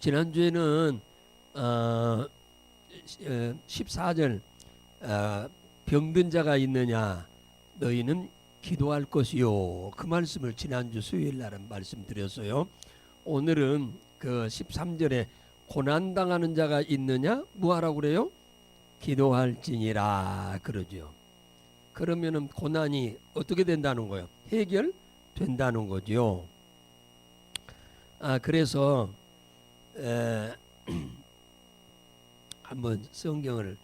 지난주에는 14절 병든 자가 있느냐 너희는 기도할 것이요, 그 말씀을 지난주 수요일 날은 말씀드렸어요. 오늘은 그 13절에 고난당하는 자가 있느냐 뭐하라고 그래요? 기도할지니라 그러죠. 그러면은 고난이 어떻게 된다는 거예요? 해결된다는 거죠. 그래서 한번 성경을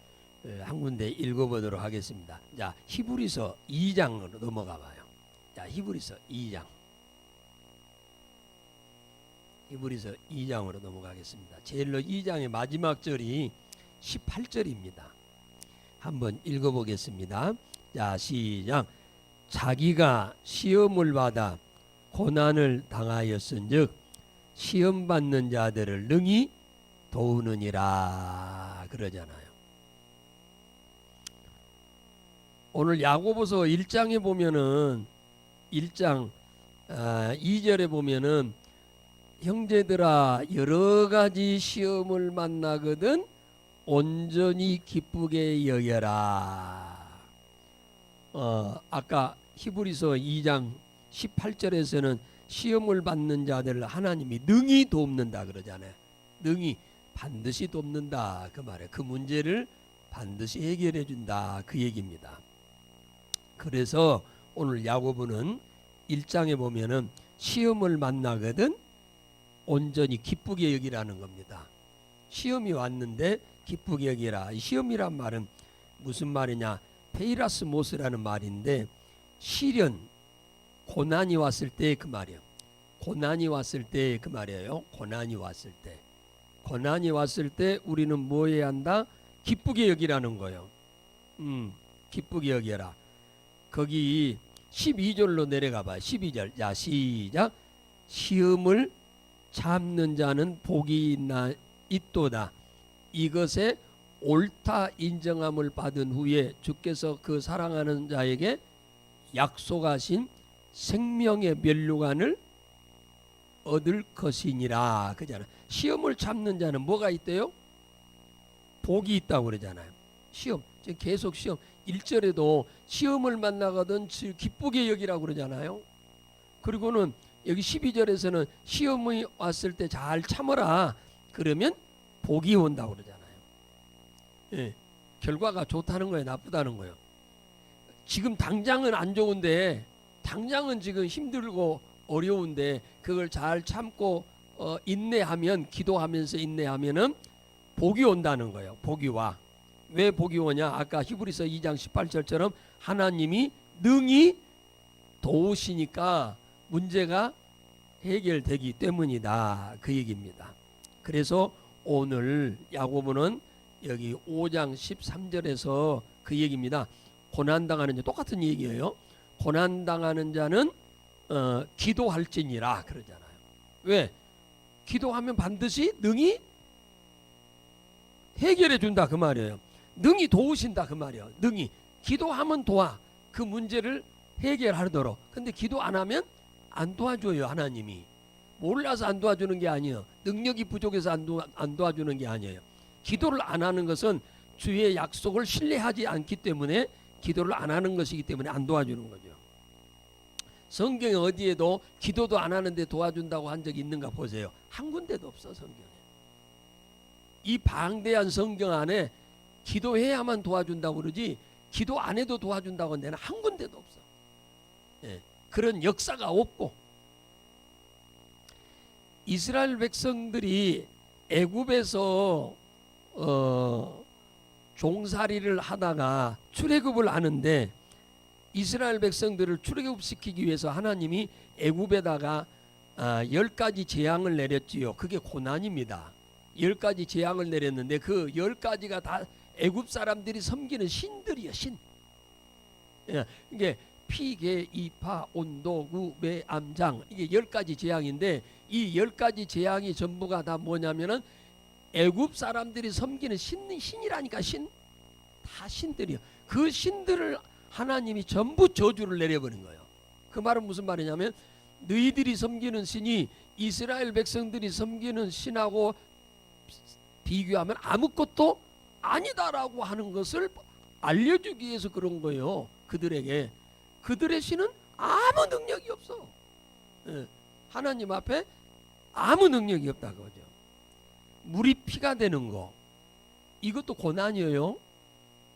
한 군데 읽어보도록 하겠습니다. 자, 히브리서 2장으로 넘어가 봐요. 자, 히브리서 2장. 히브리서 2장으로 넘어가겠습니다. 제일로 2장의 마지막 절이 18절입니다. 한번 읽어보겠습니다. 자, 시작. 자기가 시험을 받아 고난을 당하였은즉 시험 받는 자들을 능히 도우느니라 그러잖아요. 오늘 야고보서 1장에 보면은 1장 2절에 보면은 형제들아 여러 가지 시험을 만나거든 온전히 기쁘게 여겨라. 아까 히브리서 2장 18절에서는 시험을 받는 자들을 하나님이 능히 돕는다 그러잖아요. 능히 반드시 돕는다 그 말이에요. 그 문제를 반드시 해결해 준다 그 얘기입니다. 그래서 오늘 야고보는 1장에 보면은 시험을 만나거든 온전히 기쁘게 여기라는 겁니다. 시험이 왔는데 기쁘게 여기라. 시험이란 말은 무슨 말이냐? 페이라스모스라는 말인데 시련, 고난이 왔을 때 그 말이에요. 고난이 왔을 때 그 말이에요. 고난이 왔을 때. 고난이 왔을 때 우리는 뭐 해야 한다? 기쁘게 여기라는 거예요. 기쁘게 여기라. 거기 12절로 내려가 봐요. 12절. 자, 시작. 시험을 참는 자는 복이 있도다. 이것에 옳다 인정함을 받은 후에 주께서 그 사랑하는 자에게 약속하신 생명의 면류관을 얻을 것이니라 그잖아요. 시험을 참는 자는 뭐가 있대요? 복이 있다고 그러잖아요. 시험, 지금 계속 시험. 1절에도 시험을 만나거든 기쁘게 여기라고 그러잖아요. 그리고는 여기 12절에서는 시험이 왔을 때 잘 참아라. 그러면 복이 온다고 그러잖아요. 예, 결과가 좋다는 거예요, 나쁘다는 거예요. 지금 당장은 안 좋은데, 당장은 지금 힘들고 어려운데 그걸 잘 참고 인내하면, 기도하면서 인내하면은 복이 온다는 거예요. 복이 와. 왜 복이 오냐? 아까 히브리서 2장 18절처럼 하나님이 능히 도우시니까 문제가 해결되기 때문이다 그 얘기입니다. 그래서 오늘 야고보는 여기 5장 13절에서 그 얘기입니다. 고난당하는 자, 똑같은 얘기예요. 고난당하는 자는 기도할지니라 그러잖아요. 왜? 기도하면 반드시 능히 해결해 준다 그 말이에요. 능히 도우신다 그 말이에요. 능히 기도하면 도와 그 문제를 해결하도록. 근데 기도 안 하면 안 도와줘요. 하나님이 몰라서 안 도와주는 게 아니에요. 능력이 부족해서 안 도와주는 게 아니에요. 기도를 안 하는 것은 주의 약속을 신뢰하지 않기 때문에 기도를 안 하는 것이기 때문에 안 도와주는 거죠. 성경에 어디에도 기도도 안 하는데 도와준다고 한 적이 있는가 보세요. 한 군데도 없어. 성경에. 이 방대한 성경 안에 기도해야만 도와준다고 그러지 기도 안 해도 도와준다고 하는 데는 한 군데도 없어. 예, 그런 역사가 없고, 이스라엘 백성들이 애굽에서 종살이를 하다가 출애굽을 하는데 이스라엘 백성들을 출애굽시키기 위해서 하나님이 애굽에다가 10가지 재앙을 내렸지요. 그게 고난입니다. 10가지 재앙을 내렸는데 그 10가지가 다 애굽 사람들이 섬기는 신들이요. 신. 예, 이게 피, 개, 이파, 온도, 구, 매, 암장, 이게 10가지 재앙인데 이 10가지 재앙이 전부가 다 뭐냐면은 애굽 사람들이 섬기는 신이라니까. 다 신들이요. 그 신들을 하나님이 전부 저주를 내려버린 거예요. 그 말은 무슨 말이냐면 너희들이 섬기는 신이 이스라엘 백성들이 섬기는 신하고 비교하면 아무것도 아니다라고 하는 것을 알려주기 위해서 그런 거예요. 그들에게. 그들의 신은 아무 능력이 없어. 예. 하나님 앞에 아무 능력이 없다 그거죠. 물이 피가 되는 거, 이것도 고난이에요.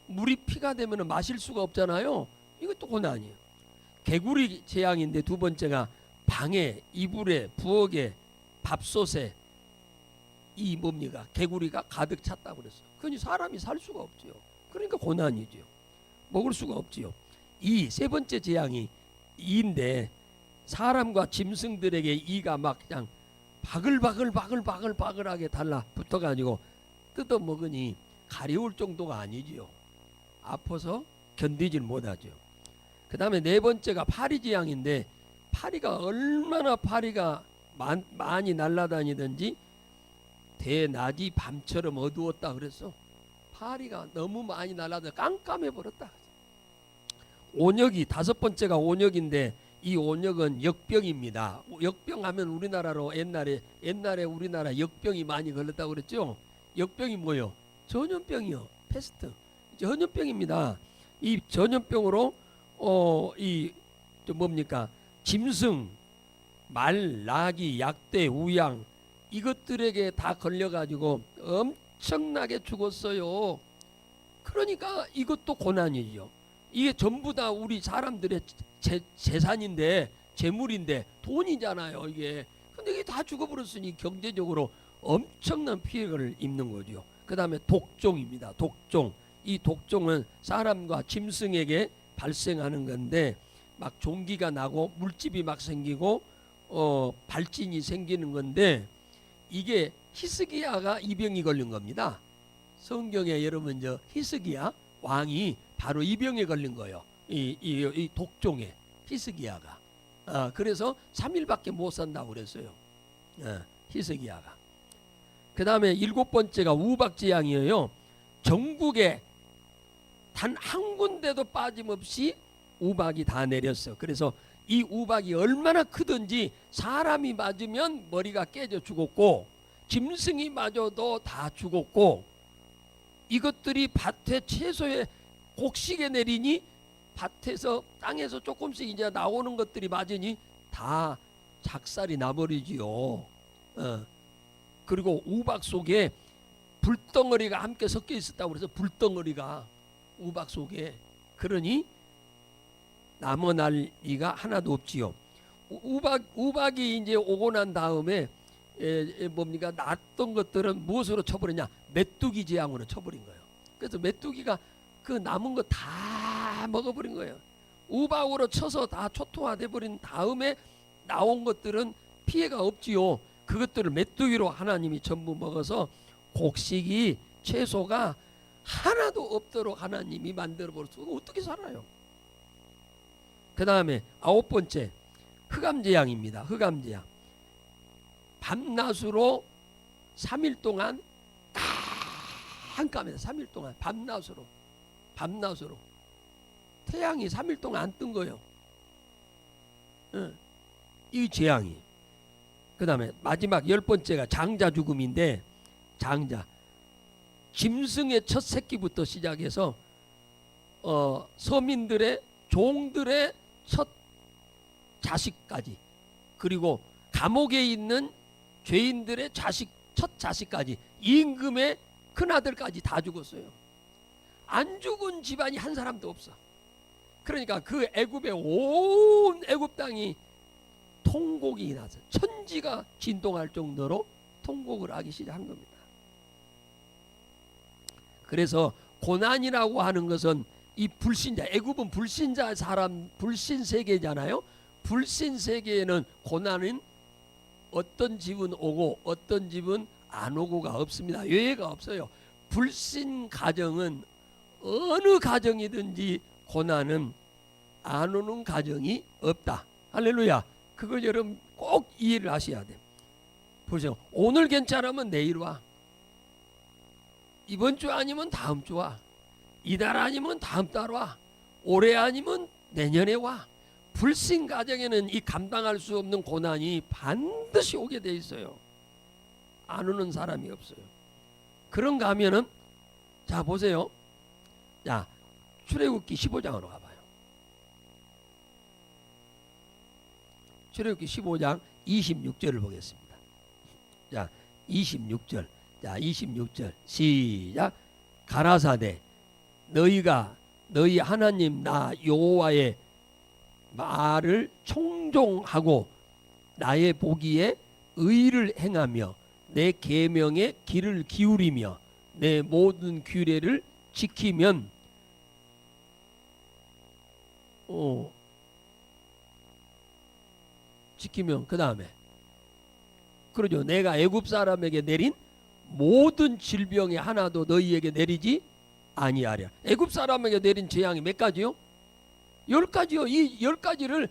물이 피가 되면 마실 수가 없잖아요. 이것도 고난이에요. 개구리 재앙인데 두 번째가 방에, 이불에, 부엌에, 밥솥에 이 뭡니까? 개구리가 가득 찼다고 그랬어요. 그러니 사람이 살 수가 없지요. 그러니까 고난이죠. 먹을 수가 없지요. 이 세 번째 재앙이 이인데 사람과 짐승들에게 이가 막 그냥 바글바글하게 달라붙어가지고 뜯어먹으니 가려울 정도가 아니지요. 아파서 견디질 못하죠. 그 다음에 네 번째가 파리 재앙인데 파리가 얼마나 많이 날아다니든지 대낮이 밤처럼 어두웠다 그랬어. 파리가 너무 많이 날아다녀 깜깜해 버렸다. 온역이 다섯 번째가 온역인데 이 온역은 역병입니다. 역병하면 우리나라로 옛날에 우리나라 역병이 많이 걸렸다고 그랬죠. 역병이 뭐요? 전염병이요. 패스트. 전염병입니다. 이 전염병으로 뭡니까? 짐승, 말, 나귀, 약대, 우양 이것들에게 다 걸려가지고 엄청나게 죽었어요. 그러니까 이것도 고난이죠. 이게 전부 다 우리 사람들의 재산인데, 재물인데, 돈이잖아요, 이게. 근데 이게 다 죽어버렸으니 경제적으로 엄청난 피해를 입는 거죠. 그 다음에 독종입니다. 독종. 이 독종은 사람과 짐승에게 발생하는 건데, 막 종기가 나고 물집이 막 생기고, 발진이 생기는 건데, 이게 히스기야가 이 병이 걸린 겁니다. 성경에 여러분 히스기야 왕이 바로 이 병에 걸린 거예요. 이 독종에 히스기야가. 그래서 3일밖에 못 산다고 그랬어요. 히스기야가. 그 다음에 일곱 번째가 우박재앙이에요. 전국에 단 한 군데도 빠짐없이 우박이 다 내렸어요. 그래서 이 우박이 얼마나 크든지 사람이 맞으면 머리가 깨져 죽었고 짐승이 맞아도 다 죽었고 이것들이 밭에 채소에 곡식에 내리니 밭에서 땅에서 조금씩 이제 나오는 것들이 맞으니 다 작살이 나버리지요. 그리고 우박 속에 불덩어리가 함께 섞여 있었다고 그래서 불덩어리가 우박 속에 그러니 남은 날이가 하나도 없지요. 우박이 이제 오고 난 다음에 뭡니까? 났던 것들은 무엇으로 쳐버리냐? 메뚜기 재앙으로 쳐버린 거예요. 그래서 메뚜기가 그 남은 거 다 먹어버린 거예요. 우박으로 쳐서 다 초토화돼 버린 다음에 나온 것들은 피해가 없지요. 그것들을 메뚜기로 하나님이 전부 먹어서 곡식이 채소가 하나도 없도록 하나님이 만들어 버렸어. 어떻게 살아요? 그 다음에 아홉 번째 흑암재앙입니다. 흑암재앙. 밤낮으로 3일 동안 깜깜해요. 3일 동안 밤낮으로 태양이 3일 동안 안 뜬 거예요. 이 재앙이. 그 다음에 마지막 열 번째가 장자 죽음인데 장자 짐승의 첫 새끼부터 시작해서 서민들의 종들의 첫 자식까지 그리고 감옥에 있는 죄인들의 첫 자식까지 임금의 큰아들까지 다 죽었어요. 안 죽은 집안이 한 사람도 없어. 그러니까 그 애굽의 온 애굽 땅이 통곡이 나서 천지가 진동할 정도로 통곡을 하기 시작한 겁니다. 그래서 고난이라고 하는 것은 이 불신자, 애굽은 불신자 사람, 불신 세계잖아요. 불신 세계에는 고난은 어떤 집은 오고 어떤 집은 안 오고가 없습니다. 예외가 없어요. 불신 가정은 어느 가정이든지 고난은 안 오는 가정이 없다. 할렐루야. 그걸 여러분 꼭 이해를 하셔야 돼요. 보세요. 오늘 괜찮으면 내일 와. 이번 주 아니면 다음 주 와. 이달 아니면 다음 달 와. 올해 아니면 내년에 와. 불신 가정에는 이 감당할 수 없는 고난이 반드시 오게 돼 있어요. 안 오는 사람이 없어요. 그런가 하면은 자 보세요. 자 출애굽기 15장으로 가봐요. 출애굽기 15장 26절을 보겠습니다. 자 26절. 자 26절 시작. 가라사대 너희가 너희 하나님 나 여호와의 말을 청종하고 나의 보기에 의를 행하며 내 계명에 귀를 기울이며 내 모든 규례를 지키면 그 다음에 그러죠. 내가 애굽 사람에게 내린 모든 질병의 하나도 너희에게 내리지 아니하랴. 애굽 사람에게 내린 재앙이 몇 가지요? 10가지요. 이 10가지를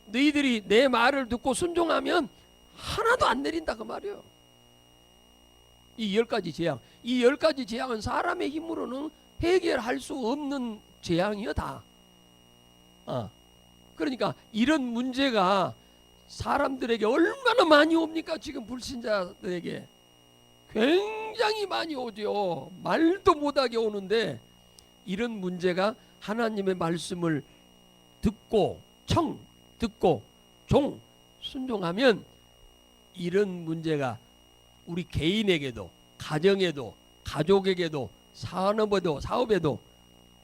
너희들이 내 말을 듣고 순종하면 하나도 안 내린다 그 말이에요. 이 10가지 재앙. 이 10가지 재앙은 사람의 힘으로는 해결할 수 없는 재앙이요 다. 그러니까 이런 문제가 사람들에게 얼마나 많이 옵니까? 지금 불신자들에게 굉장히 많이 오죠. 말도 못하게 오는데 이런 문제가 하나님의 말씀을 듣고 듣고 순종하면 이런 문제가 우리 개인에게도 가정에도 가족에게도 사업에도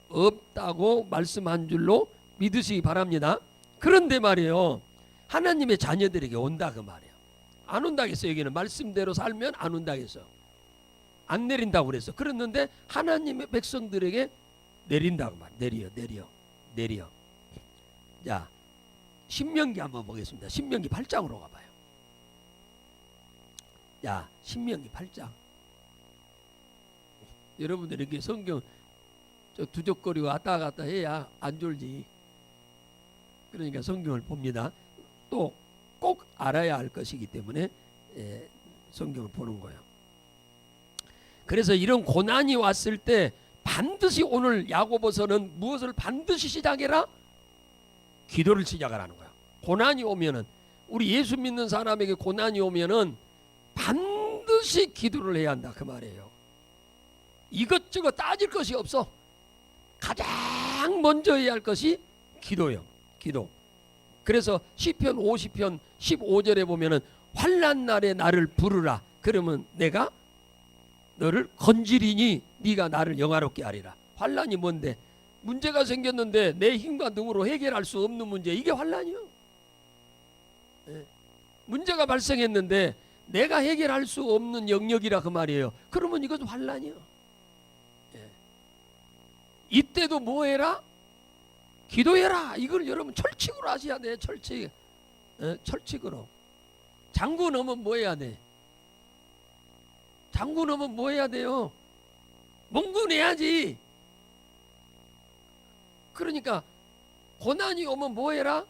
없다고 말씀한 줄로 믿으시기 바랍니다. 그런데 말이에요. 하나님의 자녀들에게 온다 그 말이에요. 안 온다겠어요. 여기는 말씀대로 살면 안 온다겠어요. 안 내린다고 그랬어. 그랬는데 하나님의 백성들에게 내린다고 말이에요. 내려. 자, 신명기 한번 보겠습니다. 신명기 8장으로 가봐요. 자, 신명기 8장. 여러분들 이렇게 성경 두적거리고 왔다 갔다 해야 안 졸지. 그러니까 성경을 봅니다. 또 꼭 알아야 할 것이기 때문에 성경을 보는 거예요. 그래서 이런 고난이 왔을 때 반드시 오늘 야고보서는 무엇을 반드시 시작해라? 기도를 시작하라는 거야. 고난이 오면은 우리 예수 믿는 사람에게 고난이 오면은 반드시 기도를 해야 한다 그 말이에요. 이것저것 따질 것이 없어. 가장 먼저 해야 할 것이 기도요. 기도. 그래서 시편 50편 15절에 보면은 환난 날에 나를 부르라. 그러면 내가 너를 건지리니 네가 나를 영화롭게 하리라. 환난이 뭔데? 문제가 생겼는데 내 힘과 능으로 해결할 수 없는 문제, 이게 환난이요. 문제가 발생했는데 내가 해결할 수 없는 영역이라 그 말이에요. 그러면 이것도 환난이요. 이때도 뭐 해라? 기도해라. 이걸 여러분 철칙으로 하셔야 돼. 철칙으로. 장구 넣으면 뭐 해야 돼? 장구 넣으면 뭐 해야 돼요? 몽구 내야지. 그러니까 고난이 오면 뭐 해라?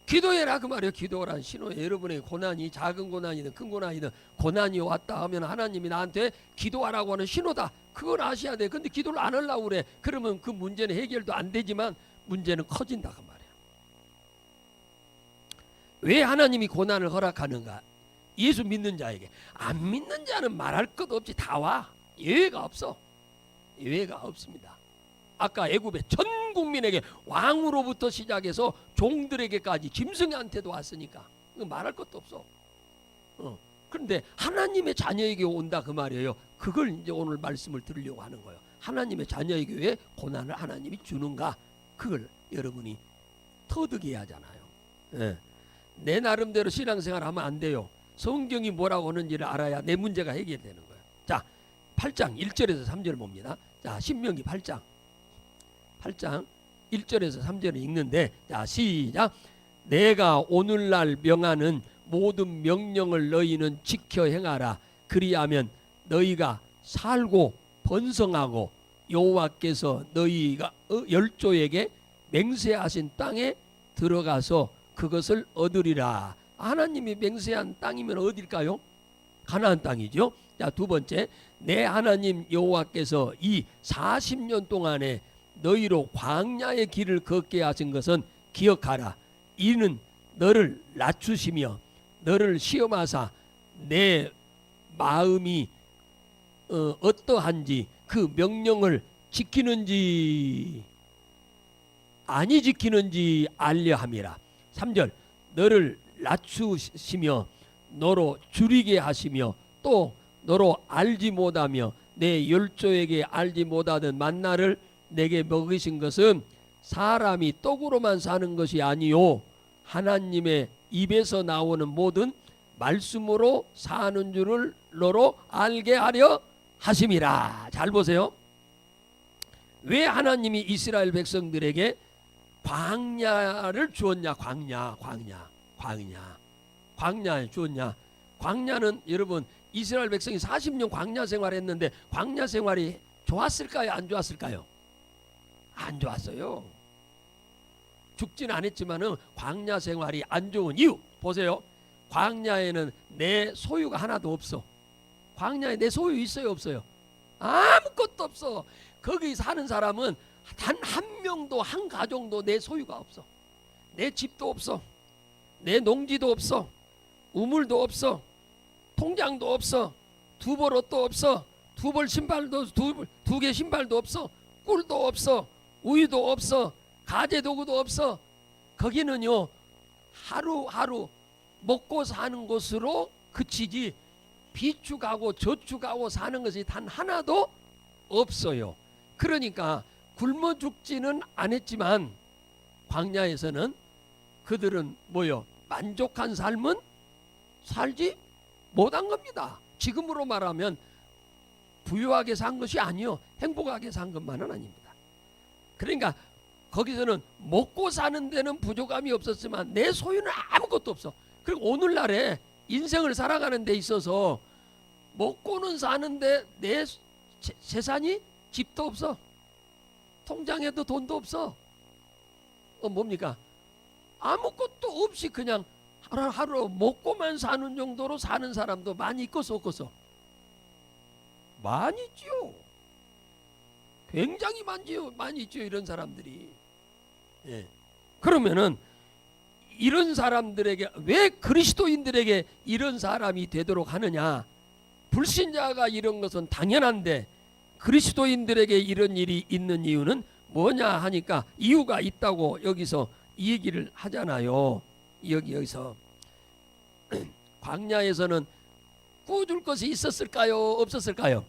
기도해라 그 말이에요. 기도란 신호에 여러분의 고난이 작은 고난이든 큰 고난이든 고난이 왔다 하면 하나님이 나한테 기도하라고 하는 신호다. 그걸 아셔야 돼. 근데 기도를 안 하려고 그래. 그러면 그 문제는 해결도 안 되지만 문제는 커진다 그 말이에요. 왜 하나님이 고난을 허락하는가? 예수 믿는 자에게. 안 믿는 자는 말할 것 없이 다 와. 예외가 없어. 예외가 없습니다. 아까 애굽의 전 국민에게 왕으로부터 시작해서 종들에게까지 짐승한테도 왔으니까 말할 것도 없어. 그런데 하나님의 자녀에게 온다 그 말이에요. 그걸 이제 오늘 말씀을 드리려고 하는 거예요. 하나님의 자녀에게 왜 고난을 하나님이 주는가? 그걸 여러분이 터득해야 하잖아요. 내 나름대로 신앙생활 하면 안 돼요. 성경이 뭐라고 하는지를 알아야 내 문제가 해결되는 거예요. 자, 8장 1절에서 3절 봅니다. 자, 신명기 8장 1절에서 3절을 읽는데, 자, 시작. 내가 오늘날 명하는 모든 명령을 너희는 지켜 행하라. 그리하면 너희가 살고 번성하고 여호와께서 너희가 열조에게 맹세하신 땅에 들어가서 그것을 얻으리라. 하나님이 맹세한 땅이면 어딜까요? 가나안 땅이죠. 자, 두 번째, 내 하나님 여호와께서 이 40년 동안에 너희로 광야의 길을 걷게 하신 것은 기억하라. 이는 너를 낮추시며 너를 시험하사 내 마음이 어떠한지 그 명령을 지키는지 아니 지키는지 알려 함이라. 3절 너를 낮추시며 너로 줄이게 하시며 또 너로 알지 못하며 내 열조에게 알지 못하던 만나를 내게 먹이신 것은 사람이 떡으로만 사는 것이 아니요 하나님의 입에서 나오는 모든 말씀으로 사는 줄을 너로 알게 하려 하심이라. 잘 보세요. 왜 하나님이 이스라엘 백성들에게 광야를 주었냐? 광야에 주었냐? 광야는 여러분 이스라엘 백성이 40년 광야 생활했는데 광야 생활이 좋았을까요? 안 좋았을까요? 안 좋았어요. 죽진 않았지만은 광야 생활이 안 좋은 이유 보세요. 광야에는 내 소유가 하나도 없어. 광야에 내 소유 있어요, 없어요? 아무것도 없어. 거기 사는 사람은 단 한 명도 한 가정도 내 소유가 없어. 내 집도 없어. 내 농지도 없어. 우물도 없어. 통장도 없어. 두 벌 옷도 없어. 두 벌 신발도 두 개 신발도 없어. 꿀도 없어. 우유도 없어. 가재 도구도 없어. 거기는요 하루하루 먹고 사는 것으로 그치지 비축하고 저축하고 사는 것이 단 하나도 없어요. 그러니까 굶어 죽지는 않았지만 광야에서는 그들은 뭐요? 만족한 삶은 살지 못한 겁니다. 지금으로 말하면 부유하게 산 것이 아니요 행복하게 산 것만은 아닙니다. 그러니까 거기서는 먹고 사는 데는 부족함이 없었지만 내 소유는 아무것도 없어. 그리고 오늘날에 인생을 살아가는 데 있어서 먹고는 사는데 내 재산이 집도 없어. 통장에도 돈도 없어. 뭡니까? 아무것도 없이 그냥 하루 먹고만 사는 정도로 사는 사람도 많이 있겠어 없겠어? 많이 있지요. 굉장히 많이 있죠. 이런 사람들이. 예. 그러면은 이런 사람들에게 왜 그리스도인들에게 이런 사람이 되도록 하느냐? 불신자가 이런 것은 당연한데 그리스도인들에게 이런 일이 있는 이유는 뭐냐 하니까 이유가 있다고 여기서 이 얘기를 하잖아요. 여기서 광야에서는 구워줄 것이 있었을까요? 없었을까요?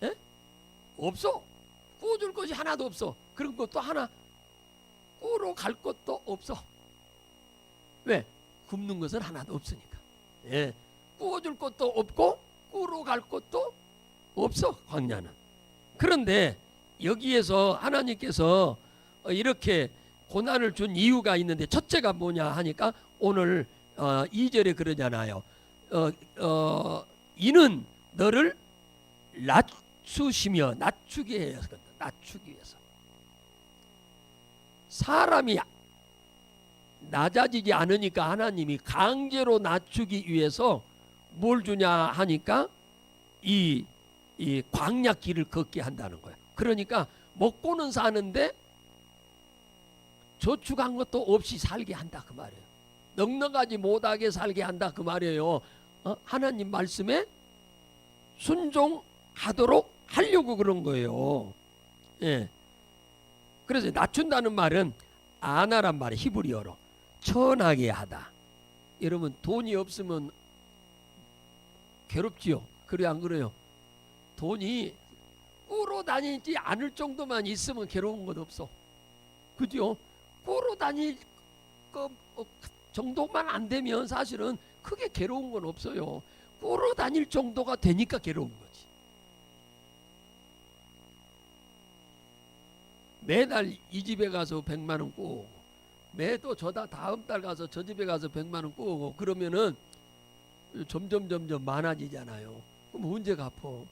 예? 없어. 구워줄 것이 하나도 없어. 그런 것도 하나 구우러 갈 것도 없어. 왜? 굽는 것은 하나도 없으니까. 예. 구워줄 것도 없고 구우러 갈 것도 없어 광야는. 그런데 여기에서 하나님께서 이렇게 고난을 준 이유가 있는데 첫째가 뭐냐 하니까 오늘 2절에 그러잖아요. 이는 너를 낮추시며 낮추게 해서 낮추기 위해서. 사람이 낮아지지 않으니까 하나님이 강제로 낮추기 위해서 뭘 주냐 하니까 이 광야 길을 걷게 한다는 거예요. 그러니까 먹고는 사는데 저축한 것도 없이 살게 한다 그 말이에요. 넉넉하지 못하게 살게 한다 그 말이에요. 하나님 말씀에 순종하도록 하려고 그런 거예요. 예. 그래서 낮춘다는 말은 아나란 말이 히브리어로 천하게 하다. 여러분 돈이 없으면 괴롭지요. 그래 안 그래요? 돈이 꾸러 다니지 않을 정도만 있으면 괴로운 것 없어. 그죠? 꾸러 다닐 거 정도만 안 되면 사실은 크게 괴로운 건 없어요. 꾸러 다닐 정도가 되니까 괴로운 거지. 매달 이 집에 가서 100만 원 꾸고 매도 다음 달 가서 저 집에 가서 100만 원 꾸고 그러면은 점점 많아지잖아요. 그럼 언제 갚어?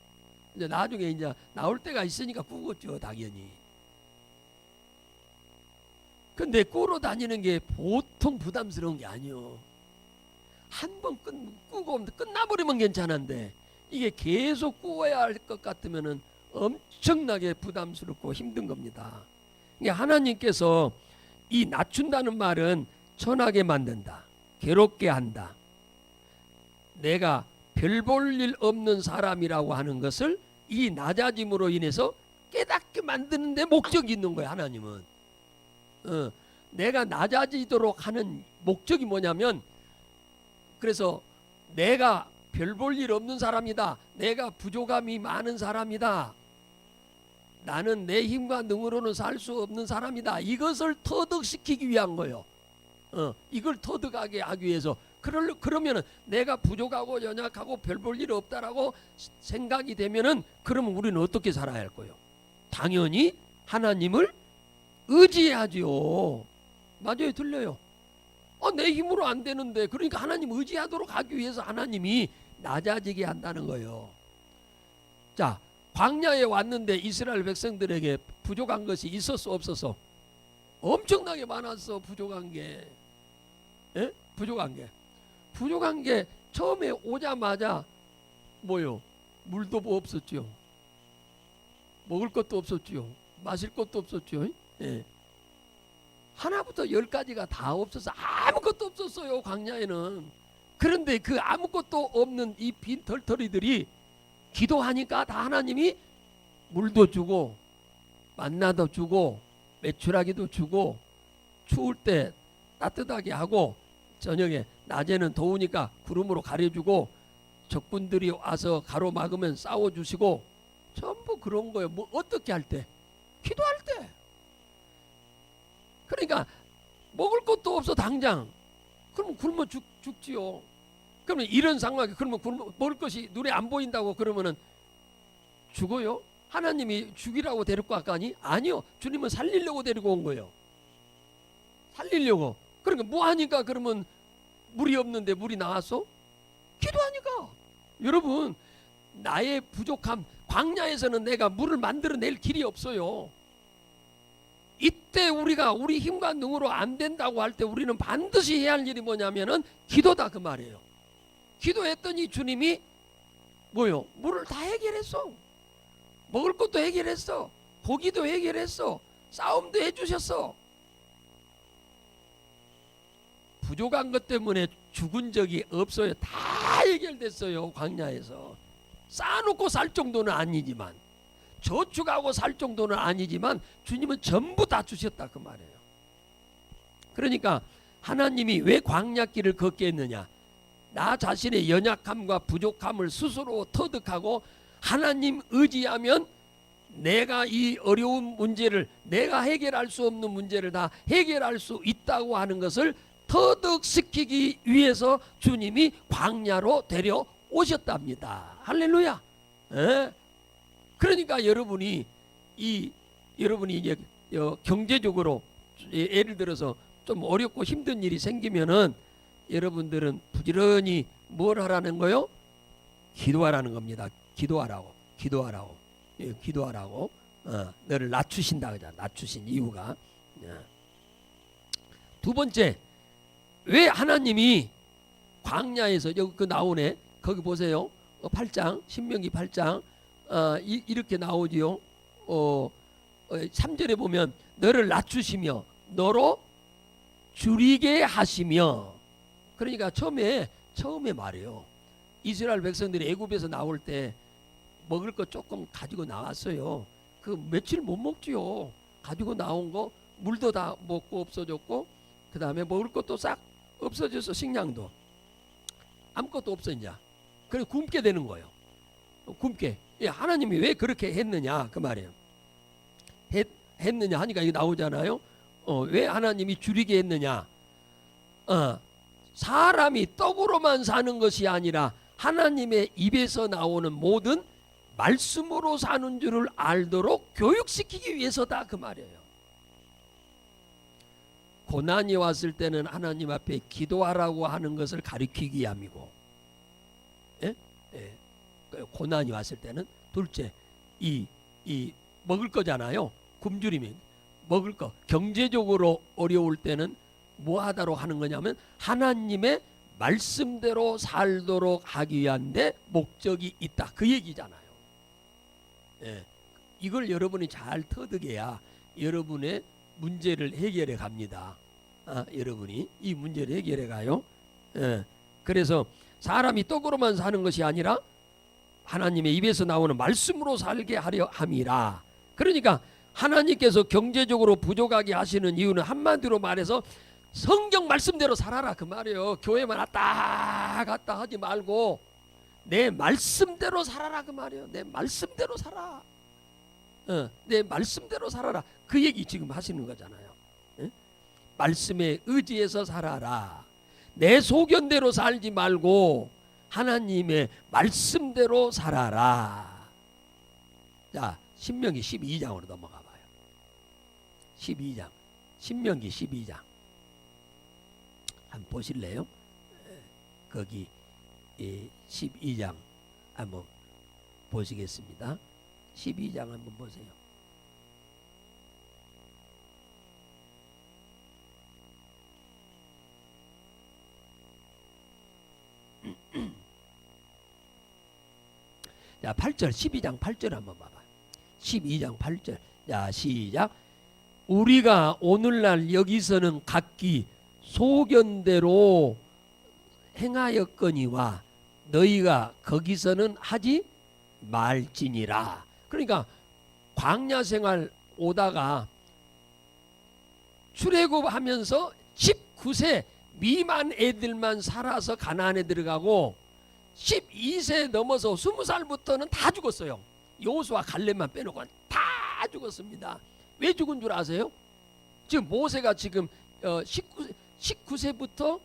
이제 나중에 이제 나올 때가 있으니까 꾸겠죠, 당연히. 근데 꾸러 다니는 게 보통 부담스러운 게 아니요. 한 번 꾸고 끝나버리면 괜찮은데 이게 계속 꾸어야 할 것 같으면은 엄청나게 부담스럽고 힘든 겁니다. 그러니까 하나님께서 이 낮춘다는 말은 천하게 만든다, 괴롭게 한다. 내가 별 볼 일 없는 사람이라고 하는 것을 이 낮아짐으로 인해서 깨닫게 만드는 데 목적이 있는 거예요. 하나님은 내가 낮아지도록 하는 목적이 뭐냐면, 그래서 내가 별 볼 일 없는 사람이다, 내가 부족함이 많은 사람이다, 나는 내 힘과 능으로는 살 수 없는 사람이다, 이것을 터득시키기 위한 거예요. 이걸 터득하게 하기 위해서. 그러면은 내가 부족하고 연약하고 별 볼 일 없다라고 생각이 되면은, 그러면 우리는 어떻게 살아야 할 거예요? 당연히 하나님을 의지해야지요. 맞아요, 틀려요? 내 힘으로 안 되는데. 그러니까 하나님 의지하도록 하기 위해서 하나님이 낮아지게 한다는 거예요. 자, 광야에 왔는데 이스라엘 백성들에게 부족한 것이 있었어, 없었어? 엄청나게 많았어. 부족한 게. 예? 부족한 게 처음에 오자마자 뭐요? 물도 없었죠. 먹을 것도 없었죠. 마실 것도 없었죠. 예. 하나부터 10까지가 다 없어서 아무것도 없었어요, 광야에는. 그런데 그 아무것도 없는 이 빈 털터리들이 기도하니까 다 하나님이 물도 주고 만나도 주고 메추라기도 주고, 추울 때 따뜻하게 하고, 저녁에 낮에는 더우니까 구름으로 가려주고, 적군들이 와서 가로막으면 싸워주시고, 전부 그런 거예요. 뭐 어떻게 할 때? 기도할 때. 그러니까 먹을 것도 없어 당장. 그러면 굶어 죽지요. 그러면 이런 상황에, 그러면 먹을 것이 눈에 안 보인다고 그러면은 죽어요? 하나님이 죽이라고 데리고 갈까니? 아니요. 주님은 살리려고 데리고 온 거예요. 살리려고. 그러니까 뭐 하니까 그러면 물이 없는데 물이 나왔어? 기도하니까. 여러분, 나의 부족함, 광야에서는 내가 물을 만들어낼 길이 없어요. 이때 우리가 우리 힘과 능으로 안 된다고 할 때 우리는 반드시 해야 할 일이 뭐냐면은 기도다, 그 말이에요. 기도했더니 주님이 뭐요? 물을 다 해결했어. 먹을 것도 해결했어. 고기도 해결했어. 싸움도 해주셨어. 부족한 것 때문에 죽은 적이 없어요. 다 해결됐어요, 광야에서. 쌓아놓고 살 정도는 아니지만, 저축하고 살 정도는 아니지만 주님은 전부 다 주셨다, 그 말이에요. 그러니까 하나님이 왜 광야길을 걷게 했느냐? 나 자신의 연약함과 부족함을 스스로 터득하고 하나님 의지하면 내가 이 어려운 문제를, 내가 해결할 수 없는 문제를 다 해결할 수 있다고 하는 것을 터득시키기 위해서 주님이 광야로 데려오셨답니다. 할렐루야. 에? 그러니까 여러분이 이제 경제적으로 예를 들어서 좀 어렵고 힘든 일이 생기면은 여러분들은 부지런히 뭘 하라는 거요? 기도하라는 겁니다. 기도하라고. 예, 기도하라고. 너를 낮추신다 그러잖아. 낮추신 이유가. 두 번째, 왜 하나님이 광야에서, 여기 그 나오네. 거기 보세요. 8장, 신명기 8장. 이렇게 나오지요. 3절에 보면 너를 낮추시며 너로 줄이게 하시며. 그러니까 처음에 말이에요. 이스라엘 백성들이 애굽에서 나올 때 먹을 거 조금 가지고 나왔어요. 그 며칠 못 먹지요. 가지고 나온 거 물도 다 먹고 없어졌고, 그 다음에 먹을 것도 싹 없어져서 식량도 아무것도 없어 이제. 그래서 굶게 되는 거예요. 굶게. 하나님이 왜 그렇게 했느냐 그 말이에요. 했느냐 하니까 이거 나오잖아요. 왜 하나님이 줄이게 했느냐? 사람이 떡으로만 사는 것이 아니라 하나님의 입에서 나오는 모든 말씀으로 사는 줄을 알도록 교육시키기 위해서다, 그 말이에요. 고난이 왔을 때는 하나님 앞에 기도하라고 하는 것을 가리키기 위함이고, 예? 예. 고난이 왔을 때는 둘째, 이 먹을 거잖아요. 굶주림이 먹을 거. 경제적으로 어려울 때는 뭐 하도록 하는 거냐면 하나님의 말씀대로 살도록 하기 위한 데 목적이 있다, 그 얘기잖아요. 예. 이걸 여러분이 잘 터득해야 여러분의 문제를 해결해 갑니다. 여러분이 이 문제를 해결해 가요. 예. 그래서 사람이 떡으로만 사는 것이 아니라 하나님의 입에서 나오는 말씀으로 살게 하려 함이라. 그러니까 하나님께서 경제적으로 부족하게 하시는 이유는 한마디로 말해서 성경 말씀대로 살아라 그 말이에요. 교회만 왔다 갔다 하지 말고 내 말씀대로 살아라 그 말이에요. 내 말씀대로 살아. 내 말씀대로 살아라. 그 얘기 지금 하시는 거잖아요. 말씀에 의지해서 살아라. 내 소견대로 살지 말고 하나님의 말씀대로 살아라. 자, 신명기 12장으로 넘어가 봐요. 12장. 신명기 12장. 한번 보실래요? 거기 12장 한번 보시겠습니다. 12장 한번 보세요. 자, 8절 12장 8절 한번 봐봐요. 12장 8절. 자, 시작. 우리가 오늘날 여기서는 각기 소견대로 행하였거니와 너희가 거기서는 하지 말지니라. 그러니까 광야 생활 오다가 출애굽하면서 19세 미만 애들만 살아서 가나안에 들어가고 12세 넘어서 20살부터는 다 죽었어요. 여호수아 갈렙만 빼놓고 다 죽었습니다. 왜 죽은 줄 아세요? 지금 모세가 지금 19세부터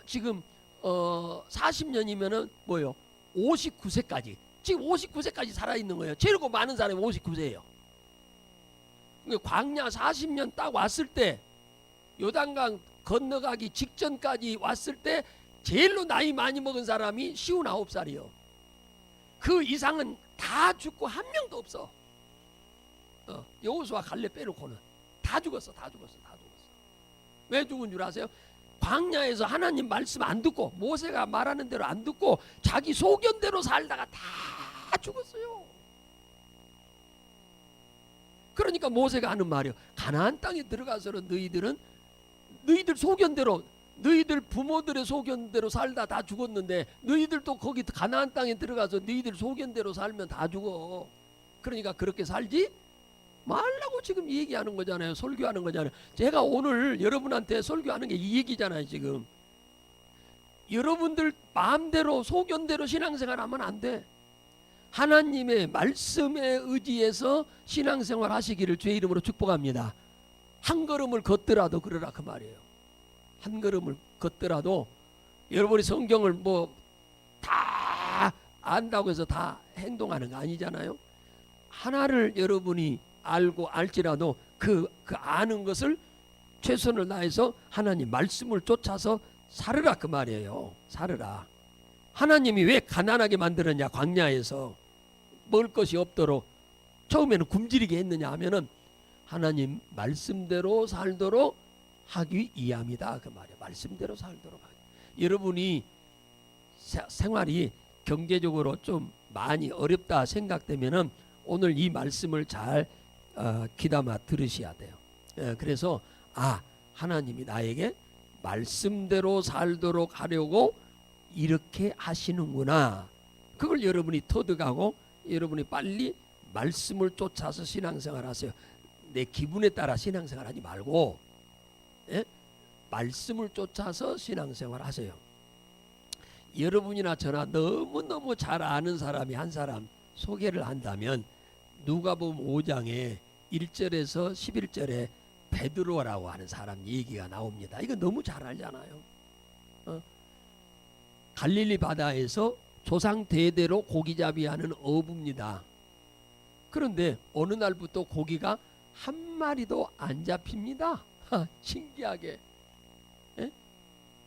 지금 40년이면은 뭐요? 59세까지. 지금 59세까지 살아있는 거예요. 제일 많은 사람이 59세예요. 광야 40년 딱 왔을 때 요단강 건너가기 직전까지 왔을 때 제일로 나이 많이 먹은 사람이 59살이요. 그 이상은 다 죽고 한 명도 없어. 여호수아 갈렙 빼놓고는 다 죽었어. 왜 죽은 줄 아세요? 광야에서 하나님 말씀 안 듣고 모세가 말하는 대로 안 듣고 자기 소견대로 살다가 다 죽었어요. 그러니까 모세가 하는 말이요. 가나안 땅에 들어가서는 너희들 소견대로 너희들 부모들의 소견대로 살다 다 죽었는데 너희들도 거기 가나안 땅에 들어가서 너희들 소견대로 살면 다 죽어. 그러니까 그렇게 살지 말라고 지금 얘기하는 거잖아요. 설교하는 거잖아요. 제가 오늘 여러분한테 설교하는 게 이 얘기잖아요. 지금 여러분들 마음대로 소견대로 신앙생활하면 안 돼. 하나님의 말씀에 의지해서 신앙생활 하시기를 주의 이름으로 축복합니다. 한 걸음을 걷더라도 그러라 그 말이에요. 한 걸음을 걷더라도 여러분이 성경을 뭐 다 안다고 해서 다 행동하는 거 아니잖아요. 하나를 여러분이 알고 알지라도 그 아는 것을 최선을 다해서 하나님 말씀을 쫓아서 살으라 그 말이에요. 살으라. 하나님이 왜 가난하게 만들었냐? 광야에서 먹을 것이 없도록 처음에는 굶주리게 했느냐 하면은 하나님 말씀대로 살도록 하기 위함이다 그 말이에요. 말씀대로 살도록 하기. 여러분이 생활이 경제적으로 좀 많이 어렵다 생각되면은 오늘 이 말씀을 잘 귀담아 들으셔야 돼요. 그래서 하나님이 나에게 말씀대로 살도록 하려고 이렇게 하시는구나. 그걸 여러분이 터득하고 여러분이 빨리 말씀을 쫓아서 신앙생활 하세요. 내 기분에 따라 신앙생활 하지 말고 말씀을 쫓아서 신앙생활 하세요. 여러분이나 저나 너무너무 잘 아는 사람이 한 사람 소개를 한다면 누가복음 5장에 1절에서 11절에 베드로라고 하는 사람 얘기가 나옵니다. 이거 너무 잘 알잖아요. 갈릴리 바다에서 조상 대대로 고기잡이하는 어부입니다. 그런데 어느 날부터 고기가 한 마리도 안 잡힙니다. 신기하게.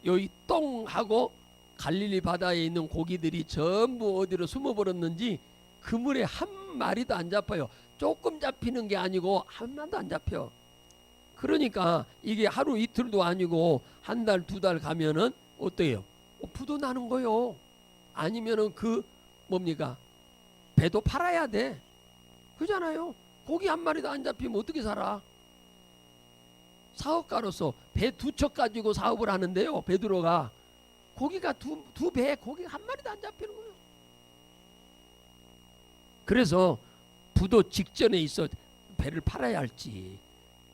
여기 똥하고 갈릴리 바다에 있는 고기들이 전부 어디로 숨어버렸는지 그물에 한 마리도 안 잡혀요. 조금 잡히는 게 아니고 한 마리도 안 잡혀. 그러니까 이게 하루 이틀도 아니고 한 달, 두 달 가면은 어때요? 부도 나는 거요. 아니면은 뭡니까? 배도 팔아야 돼. 그잖아요. 고기 한 마리도 안 잡히면 어떻게 살아? 사업가로서 배 2척 가지고 사업을 하는데요. 베드로가 고기가 두 배에 고기가 한 마리도 안 잡히는 거예요. 그래서 부도 직전에 있어 배를 팔아야 할지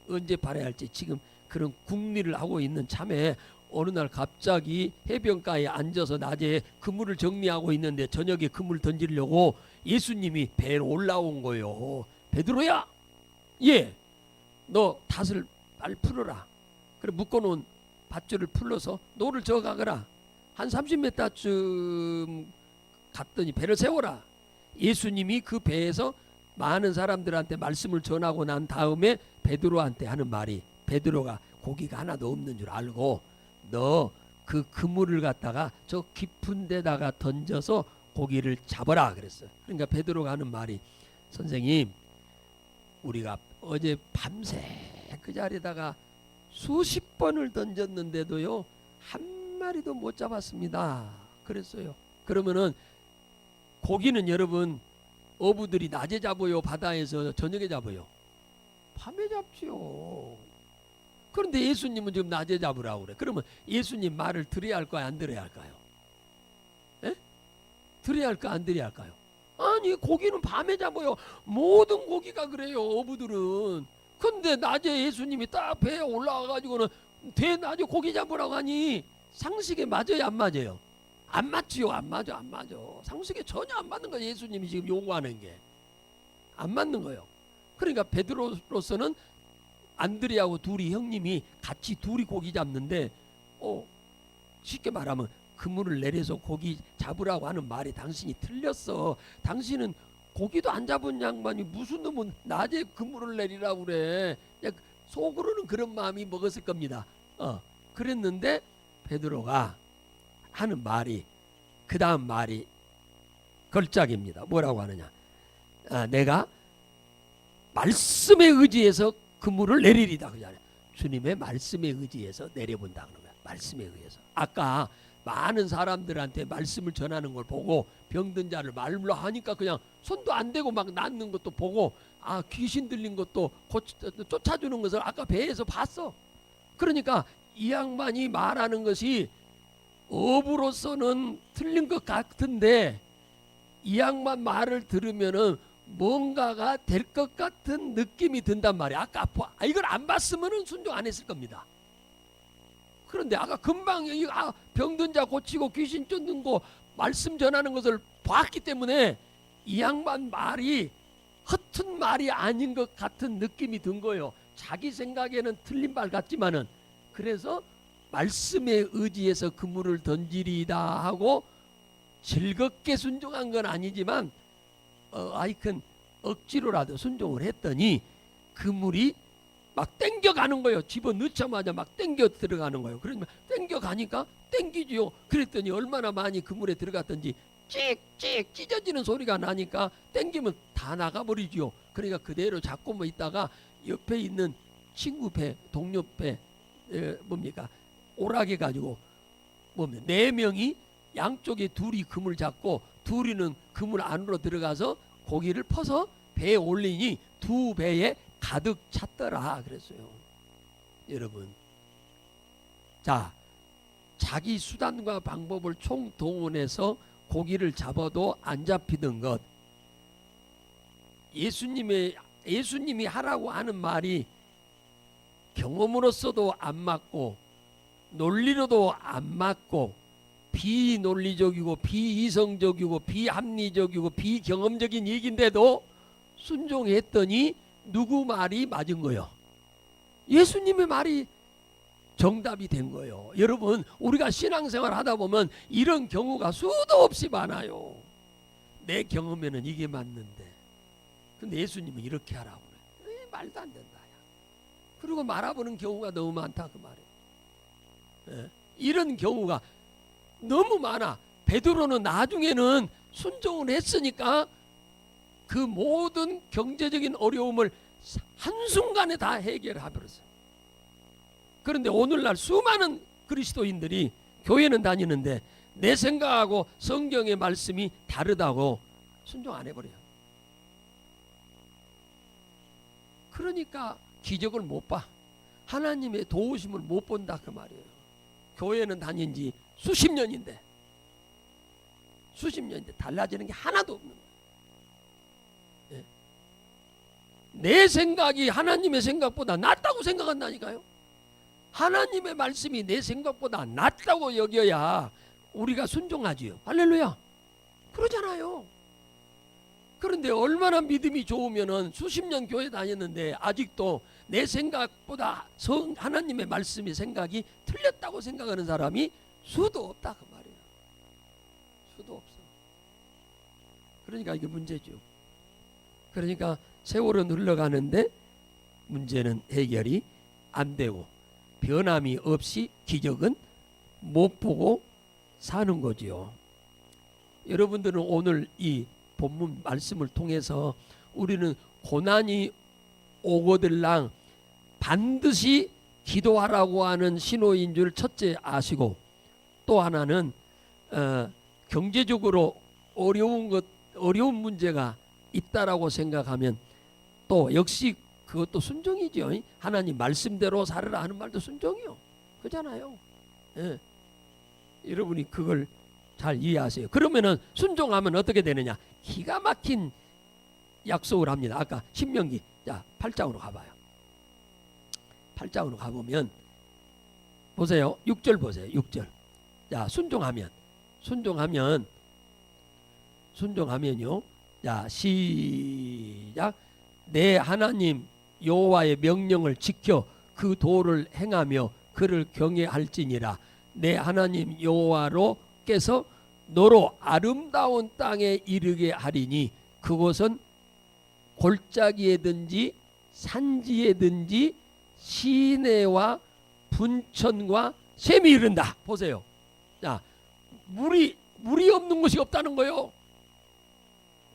언제 팔아야 할지 지금 그런 궁리를 하고 있는 참에 어느 날 갑자기 해변가에 앉아서 낮에 그물을 정리하고 있는데 저녁에 그물 던지려고 예수님이 배에 올라온 거예요. 베드로야, 예, 너 닷을 빨리 풀어라. 그래 묶어놓은 밧줄을 풀러서 노를 저어가거라. 한 30m쯤 갔더니 배를 세워라. 예수님이 그 배에서 많은 사람들한테 말씀을 전하고 난 다음에 베드로한테 하는 말이, 베드로가 고기가 하나도 없는 줄 알고 너 그 그물을 갖다가 저 깊은 데다가 던져서 고기를 잡아라 그랬어요. 그러니까 베드로가 하는 말이, 선생님, 우리가 어제 밤새 그 자리에다가 수십 번을 던졌는데도요 한 마리도 못 잡았습니다 그랬어요. 그러면은 고기는 여러분 어부들이 낮에 잡아요, 바다에서 저녁에 잡아요? 밤에 잡지요. 그런데 예수님은 지금 낮에 잡으라고 그래. 그러면 예수님 말을 들어야 할까요, 안 들어야 할까요? 에? 들어야 할까, 안 들어야 할까요? 아니, 고기는 밤에 잡아요. 모든 고기가 그래요, 어부들은. 근데 낮에 예수님이 딱 배에 올라와가지고는 대낮에 고기 잡으라고 하니 상식에 맞아요, 안 맞아요? 안 맞지요. 안 맞아, 안 맞아. 상식에 전혀 안 맞는 거예요. 예수님이 지금 요구하는 게 안 맞는 거예요. 그러니까 베드로로서는 안드레하고 둘이 형님이 같이 둘이 고기 잡는데 쉽게 말하면 그물을 내려서 고기 잡으라고 하는 말이 당신이 틀렸어. 당신은 고기도 안 잡은 양반이 무슨 놈은 낮에 그물을 내리라고 그래. 그냥 속으로는 그런 마음이 먹었을 겁니다. 그랬는데 베드로가 하는 말이, 그 다음 말이 걸작입니다. 뭐라고 하느냐, 내가 말씀에 의지해서 그물을 내리리다 그잖아요. 주님의 말씀에 의지해서 내려본다 그런 거야. 말씀에 의해서. 아까 많은 사람들한테 말씀을 전하는 걸 보고 병든 자를 말로 하니까 그냥 손도 안 대고 막 낫는 것도 보고, 귀신 들린 것도 쫓아주는 것을 아까 배에서 봤어. 그러니까 이 양반이 말하는 것이 업으로서는 틀린 것 같은데 이 양반 말을 들으면은 뭔가가 될 것 같은 느낌이 든단 말이야. 아까 이걸 안 봤으면은 순종 안 했을 겁니다. 그런데 아까 금방 병든 자 고치고 귀신 쫓는 거 말씀 전하는 것을 봤기 때문에 이 양반 말이 허튼 말이 아닌 것 같은 느낌이 든 거예요. 자기 생각에는 틀린 말 같지만은. 그래서 말씀에 의지해서 그물을 던지리다 하고 즐겁게 순종한 건 아니지만 하여튼 억지로라도 순종을 했더니 그물이 막 땡겨가는 거예요. 집어넣자마자 막 땡겨 들어가는 거예요. 그러면 땡겨가니까 땡기지요. 그랬더니 얼마나 많이 그물에 들어갔던지 찍찍 찢어지는 소리가 나니까 땡기면 다 나가버리지요. 그러니까 그대로 잡고 뭐 있다가 옆에 있는 친구 배, 동료 배, 뭡니까, 오락해 가지고 보면 4명이 양쪽에 둘이 그물 잡고 둘이는 그물 안으로 들어가서 고기를 퍼서 배에 올리니 2배에 가득 찼더라 그랬어요. 여러분, 자, 자기 수단과 방법을 총동원해서 고기를 잡아도 안 잡히던 것, 예수님이 하라고 하는 말이 경험으로서도 안 맞고 논리로도 안 맞고 비논리적이고 비이성적이고 비합리적이고 비경험적인 얘기인데도 순종했더니 누구 말이 맞은 거예요? 예수님의 말이 정답이 된 거예요. 여러분, 우리가 신앙생활 하다 보면 이런 경우가 수도 없이 많아요. 내 경험에는 이게 맞는데 근데 예수님은 이렇게 하라고 그래. 말도 안 된다. 그리고 말아보는 경우가 너무 많다 그 말이에요. 이런 경우가 너무 많아. 베드로는 나중에는 순종을 했으니까 그 모든 경제적인 어려움을 한순간에 다 해결해버렸어요. 그런데 오늘날 수많은 그리스도인들이 교회는 다니는데 내 생각하고 성경의 말씀이 다르다고 순종 안 해버려요. 그러니까 기적을 못 봐. 하나님의 도우심을 못 본다 그 말이에요. 교회는 다닌지 수십 년인데 달라지는 게 하나도 없는 거예요. 예. 내 생각이 하나님의 생각보다 낫다고 생각한다니까요. 하나님의 말씀이 내 생각보다 낫다고 여겨야 우리가 순종하지요. 할렐루야. 그러잖아요. 그런데 얼마나 믿음이 좋으면은 수십 년 교회 다녔는데 아직도 내 생각보다 하나님의 말씀의 생각이 틀렸다고 생각하는 사람이 수도 없다 그 말이에요. 수도 없어. 그러니까 이게 문제죠. 그러니까 세월은 흘러가는데 문제는 해결이 안 되고 변함이 없이 기적은 못 보고 사는 거지요. 여러분들은 오늘 이 본문 말씀을 통해서 우리는 고난이 오거들랑 반드시 기도하라고 하는 신호인 줄 첫째 아시고, 또 하나는 경제적으로 어려운 문제가 있다라고 생각하면 또 역시 그것도 순종이죠. 하나님 말씀대로 살으라 하는 말도 순종이요. 그잖아요. 예. 여러분이 그걸 잘 이해하세요. 그러면은 순종하면 어떻게 되느냐? 기가 막힌 약속을 합니다. 아까 신명기 8장으로 가봐요. 8장으로 가보면 보세요. 6절 보세요. 6절. 자, 순종하면요. 자, 시작. 내 하나님 여호와의 명령을 지켜 그 도를 행하며 그를 경외할지니라. 내 하나님 여호와로께서 너로 아름다운 땅에 이르게 하리니 그곳은 골짜기에든지 산지에든지 시내와 분천과 샘이 이른다. 보세요. 자, 물이 없는 곳이 없다는 거요.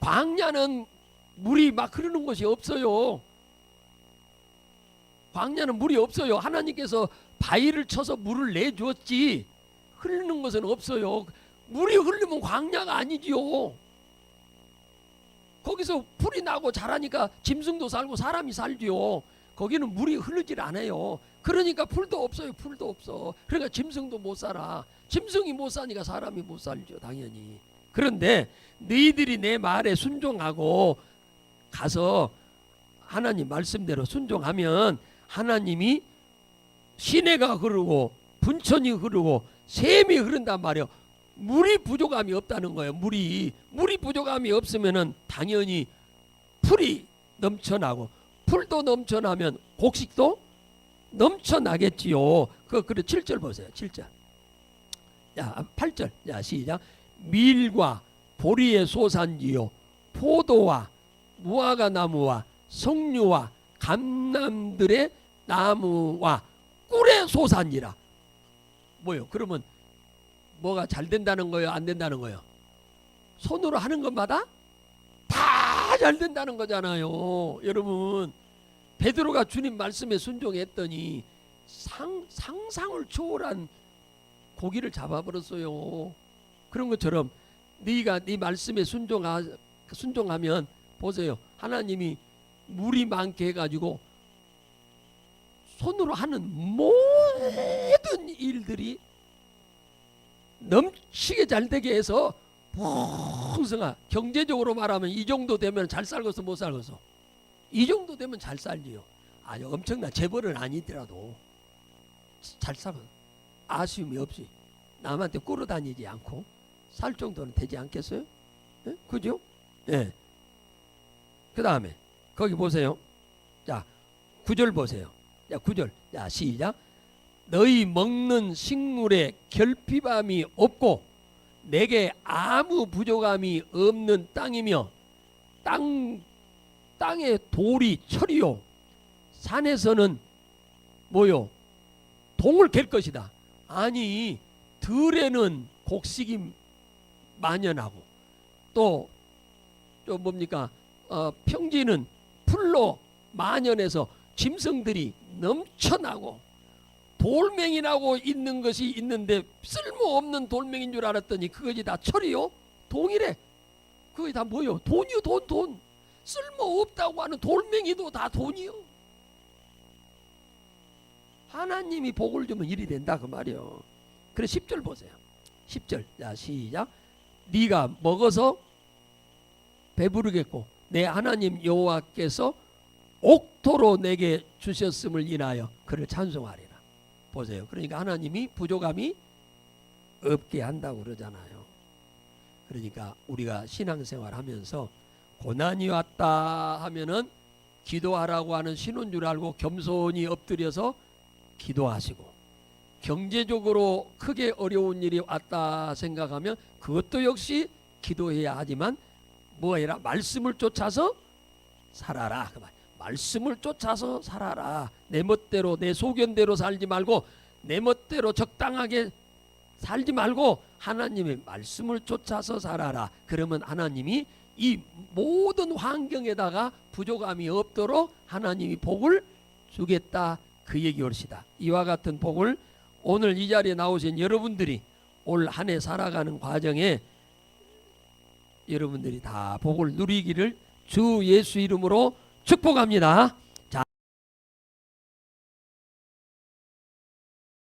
광야는 물이 막 흐르는 곳이 없어요. 광야는 물이 없어요. 하나님께서 바위를 쳐서 물을 내주었지 흐르는 것은 없어요. 물이 흐르면 광야가 아니지요. 거기서 풀이 나고 자라니까 짐승도 살고 사람이 살지요. 거기는 물이 흐르질 않아요. 그러니까 풀도 없어요. 풀도 없어. 그러니까 짐승도 못 살아. 짐승이 못 사니까 사람이 못 살죠. 당연히. 그런데 너희들이 내 말에 순종하고 가서 하나님 말씀대로 순종하면 하나님이 시내가 흐르고 분천이 흐르고 샘이 흐른단 말이에요. 물이 부족함이 없다는 거예요. 물이 부족함이 없으면은 당연히 풀이 넘쳐나고 풀도 넘쳐나면 곡식도 넘쳐나겠지요. 그래 7절 보세요. 7절. 야, 8절. 야, 시작. 밀과 보리의 소산지요 포도와 무화과 나무와 석류와 감람들의 나무와 꿀의 소산이라. 뭐요? 그러면 뭐가 잘 된다는 거예요? 안 된다는 거예요? 손으로 하는 것마다 다 잘 된다는 거잖아요. 여러분, 베드로가 주님 말씀에 순종했더니 상상을 초월한 고기를 잡아버렸어요. 그런 것처럼 네가 네 말씀에 순종하면 보세요. 하나님이 물이 많게 해가지고 손으로 하는 모든 일들이 넘치게 잘 되게 해서 풍성한, 경제적으로 말하면 이 정도 되면 잘 살겠어 못 살겠어? 이 정도 되면 잘 살지요. 아주 엄청난 재벌은 아니더라도 잘 살아. 아쉬움이 없이 남한테 끌어다니지 않고 살 정도는 되지 않겠어요? 네? 그죠? 네. 그 다음에 거기 보세요. 자, 9절 보세요. 자, 9절. 자, 시작. 너희 먹는 식물에 결핍함이 없고 내게 아무 부족함이 없는 땅이며 땅에 돌이 철이요 산에서는 뭐요? 동을 갤 것이다. 아니, 들에는 곡식이 만연하고 또 뭡니까? 평지는 풀로 만연해서 짐승들이 넘쳐나고 돌멩이라고 있는 것이 있는데 쓸모없는 돌멩이인 줄 알았더니 그것이 다 철이요? 동이래. 그것이 다 뭐요? 돈이요. 돈. 쓸모없다고 하는 돌멩이도 다 돈이요. 하나님이 복을 주면 일이 된다 그 말이요. 그래 10절 보세요. 10절. 자, 시작. 네가 먹어서 배부르겠고 내 하나님 여호와께서 옥토로 내게 주셨음을 인하여 그를 찬송하리라. 보세요. 그러니까 하나님이 부족함이 없게 한다고 그러잖아요. 그러니까 우리가 신앙생활 하면서 고난이 왔다 하면은 기도하라고 하는 신호인 줄 알고 겸손히 엎드려서 기도하시고, 경제적으로 크게 어려운 일이 왔다 생각하면 그것도 역시 기도해야 하지만 뭐 해라? 말씀을 쫓아서 살아라. 그 말. 말씀을 쫓아서 살아라. 내 멋대로 내 소견대로 살지 말고 내 멋대로 적당하게 살지 말고 하나님의 말씀을 쫓아서 살아라. 그러면 하나님이 이 모든 환경에다가 부족함이 없도록 하나님이 복을 주겠다. 그 얘기 옳시다. 이와 같은 복을 오늘 이 자리에 나오신 여러분들이 올 한 해 살아가는 과정에 여러분들이 다 복을 누리기를 주 예수 이름으로 축복합니다.